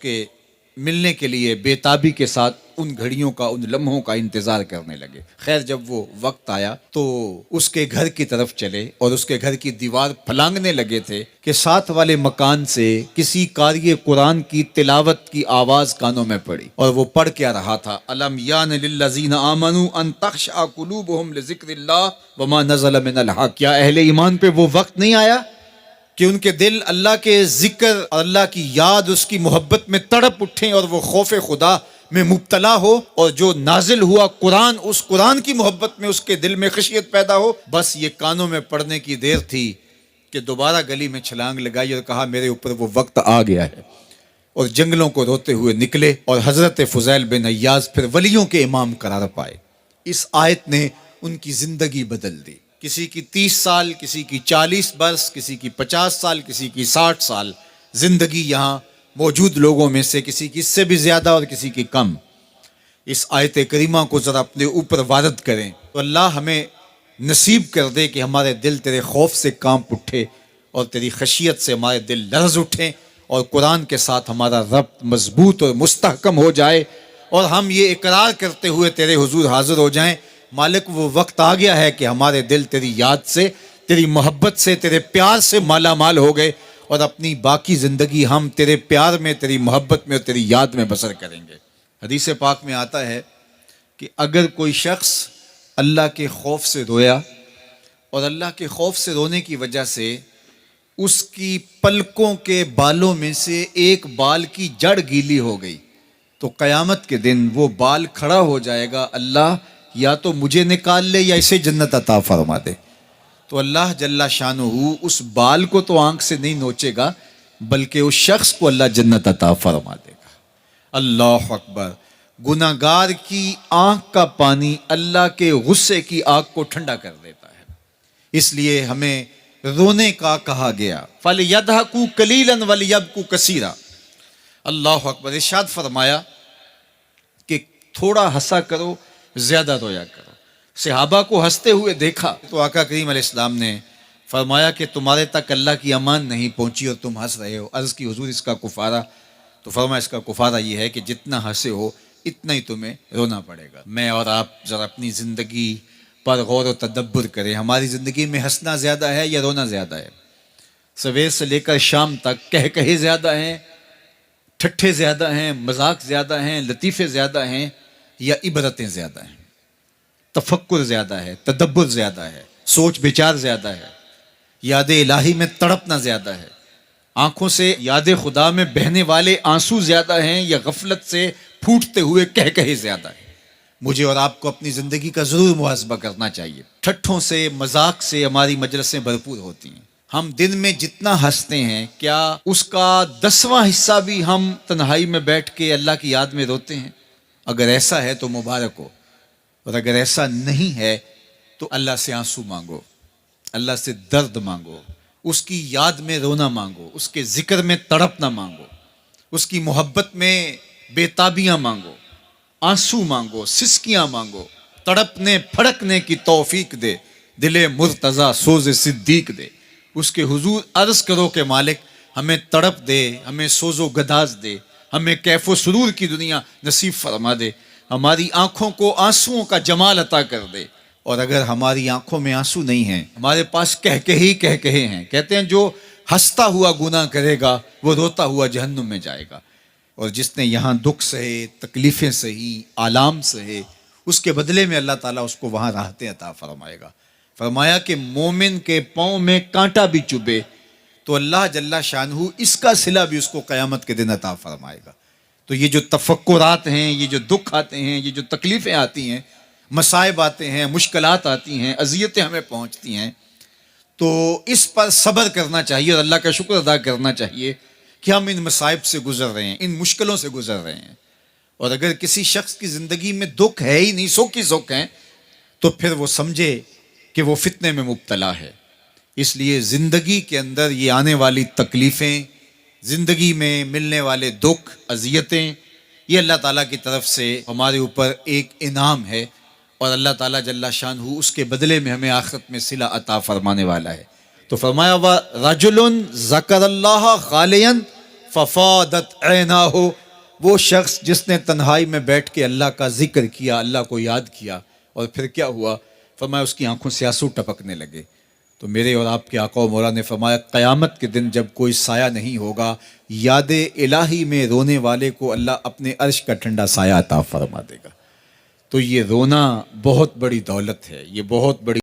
کے ملنے کے لیے بےتابی کے ساتھ ان گھڑیوں کا، ان لمحوں کا انتظار کرنے لگے۔ خیر جب وہ وقت آیا تو اس کے گھر کی طرف چلے اور اس کے گھر کی دیوار پھلانگنے لگے تھے کہ ساتھ والے مکان سے کسی قاری قرآن کی تلاوت کی آواز کانوں میں پڑی، اور وہ پڑھ کیا رہا تھا، الم یان للذین آمنوا ان تخشع قلوبہم لذکر اللہ وما نزل من الحق۔ کیا اہل ایمان پہ وہ وقت نہیں آیا کہ ان کے دل اللہ کے ذکر اور اللہ کی یاد، اس کی محبت میں تڑپ اٹھیں اور وہ خوف خدا میں مبتلا ہو، اور جو نازل ہوا قرآن، اس قرآن کی محبت میں اس کے دل میں خشیت پیدا ہو؟ بس یہ کانوں میں پڑنے کی دیر تھی کہ دوبارہ گلی میں چھلانگ لگائی اور کہا میرے اوپر وہ وقت آ گیا ہے، اور جنگلوں کو روتے ہوئے نکلے، اور حضرت فضیل بن عیاض پھر ولیوں کے امام قرار پائے۔ اس آیت نے ان کی زندگی بدل دی۔ کسی کی 30 سال، کسی کی 40 برس، کسی کی 50 سال، کسی کی 60 سال زندگی یہاں موجود لوگوں میں سے کسی کی اس سے بھی زیادہ اور کسی کی کم۔ اس آیت کریمہ کو ذرا اپنے اوپر وارد کریں تو اللہ ہمیں نصیب کر دے کہ ہمارے دل تیرے خوف سے کانپ اٹھے اور تیری خشیت سے ہمارے دل لرز اٹھیں، اور قرآن کے ساتھ ہمارا ربط مضبوط اور مستحکم ہو جائے، اور ہم یہ اقرار کرتے ہوئے تیرے حضور حاضر ہو جائیں، مالک وہ وقت آ گیا ہے کہ ہمارے دل تیری یاد سے، تیری محبت سے، تیرے پیار سے مالا مال ہو گئے، اور اپنی باقی زندگی ہم تیرے پیار میں، تیری محبت میں اور تیری یاد میں بسر کریں گے۔ حدیث پاک میں آتا ہے کہ اگر کوئی شخص اللہ کے خوف سے رویا اور اللہ کے خوف سے رونے کی وجہ سے اس کی پلکوں کے بالوں میں سے ایک بال کی جڑ گیلی ہو گئی، تو قیامت کے دن وہ بال کھڑا ہو جائے گا، اللہ یا تو مجھے نکال لے یا اسے جنت عطا فرما دے۔ تو اللہ جل شانہ اس بال کو تو آنکھ سے نہیں نوچے گا، بلکہ اس شخص کو اللہ جنت عطا فرما دے گا۔ اللہ اکبر! گناہ گار کی آنکھ کا پانی اللہ کے غصے کی آگ کو ٹھنڈا کر دیتا ہے، اس لیے ہمیں رونے کا کہا گیا، فَلْيَضْحَكُوا قَلِيلًا وَلْيَبْكُوا كَثِيرًا۔ اللہ اکبر! ارشاد فرمایا کہ تھوڑا ہنسا کرو، زیادہ رویا کرو۔ صحابہ کو ہنستے ہوئے دیکھا تو آقا کریم علیہ السلام نے فرمایا کہ تمہارے تک اللہ کی امان نہیں پہنچی اور تم ہنس رہے ہو۔ عرض کی حضور اس کا کفارہ؟ تو فرمایا اس کا کفارہ یہ ہے کہ جتنا ہنسے ہو اتنا ہی تمہیں رونا پڑے گا۔ میں اور آپ ذرا اپنی زندگی پر غور و تدبر کریں، ہماری زندگی میں ہنسنا زیادہ ہے یا رونا زیادہ ہے؟ سویر سے لے کر شام تک کہے زیادہ ہیں، ٹھٹھے زیادہ ہیں، مذاق زیادہ ہیں، لطیفے زیادہ ہیں، یا عبرتیں زیادہ ہیں؟ تفکر زیادہ ہے، تدبر زیادہ ہے، سوچ بچار زیادہ ہے، یاد الہی میں تڑپنا زیادہ ہے، آنکھوں سے یاد خدا میں بہنے والے آنسو زیادہ ہیں، یا غفلت سے پھوٹتے ہوئے کہے زیادہ ہیں؟ مجھے اور آپ کو اپنی زندگی کا ضرور محاسبہ کرنا چاہیے۔ ٹھٹھوں سے، مذاق سے ہماری مجلسیں بھرپور ہوتی ہیں۔ ہم دن میں جتنا ہنستے ہیں، کیا اس کا 10واں حصہ بھی ہم تنہائی میں بیٹھ کے اللہ کی یاد میں روتے ہیں؟ اگر ایسا ہے تو مبارک ہو، اور اگر ایسا نہیں ہے تو اللہ سے آنسو مانگو، اللہ سے درد مانگو، اس کی یاد میں رونا مانگو، اس کے ذکر میں تڑپنا مانگو، اس کی محبت میں بےتابیاں مانگو، آنسو مانگو، سسکیاں مانگو، تڑپنے پھڑکنے کی توفیق دے، دل مرتضیٰ سوز صدیق دے۔ اس کے حضور عرض کرو کہ مالک ہمیں تڑپ دے، ہمیں سوز و گداز دے، ہمیں کیف و سرور کی دنیا نصیب فرما دے، ہماری آنکھوں کو آنسوؤں کا جمال عطا کر دے۔ اور اگر ہماری آنکھوں میں آنسو نہیں ہیں، ہمارے پاس کہے ہیں، کہتے ہیں جو ہنستا ہوا گناہ کرے گا وہ روتا ہوا جہنم میں جائے گا، اور جس نے یہاں دکھ سہے، تکلیفیں سہی، آلام سہے، اس کے بدلے میں اللہ تعالیٰ اس کو وہاں راحتیں عطا فرمائے گا۔ فرمایا کہ مومن کے پاؤں میں کانٹا بھی چبھے تو اللہ جل شانہ اس کا صلہ بھی اس کو قیامت کے دن عطا فرمائے گا۔ تو یہ جو تفکرات ہیں، یہ جو دکھ آتے ہیں، یہ جو تکلیفیں آتی ہیں، مصائب آتے ہیں، مشکلات آتی ہیں، اذیتیں ہمیں پہنچتی ہیں، تو اس پر صبر کرنا چاہیے اور اللہ کا شکر ادا کرنا چاہیے کہ ہم ان مصائب سے گزر رہے ہیں، ان مشکلوں سے گزر رہے ہیں۔ اور اگر کسی شخص کی زندگی میں دکھ ہے ہی نہیں، سکھ ہی سکھ ہیں، تو پھر وہ سمجھے کہ وہ فتنے میں مبتلا ہے۔ اس لیے زندگی کے اندر یہ آنے والی تکلیفیں، زندگی میں ملنے والے دکھ، اذیتیں، یہ اللہ تعالیٰ کی طرف سے ہمارے اوپر ایک انعام ہے، اور اللہ تعالیٰ جل شانہ اس کے بدلے میں ہمیں آخرت میں صلہ عطا فرمانے والا ہے۔ تو فرمایا وَرَجُلٌ ذَكَرَ اللَّهَ خَالِيًا ففادت عیناہ، وہ شخص جس نے تنہائی میں بیٹھ کے اللہ کا ذکر کیا، اللہ کو یاد کیا، اور پھر کیا ہوا؟ فرمایا اس کی آنکھوں سے آنسو ٹپکنے لگے۔ تو میرے اور آپ کے آقا و مولا نے فرمایا قیامت کے دن جب کوئی سایہ نہیں ہوگا، یاد الہی میں رونے والے کو اللہ اپنے عرش کا ٹھنڈا سایہ عطا فرما دے گا۔ تو یہ رونا بہت بڑی دولت ہے، یہ بہت بڑی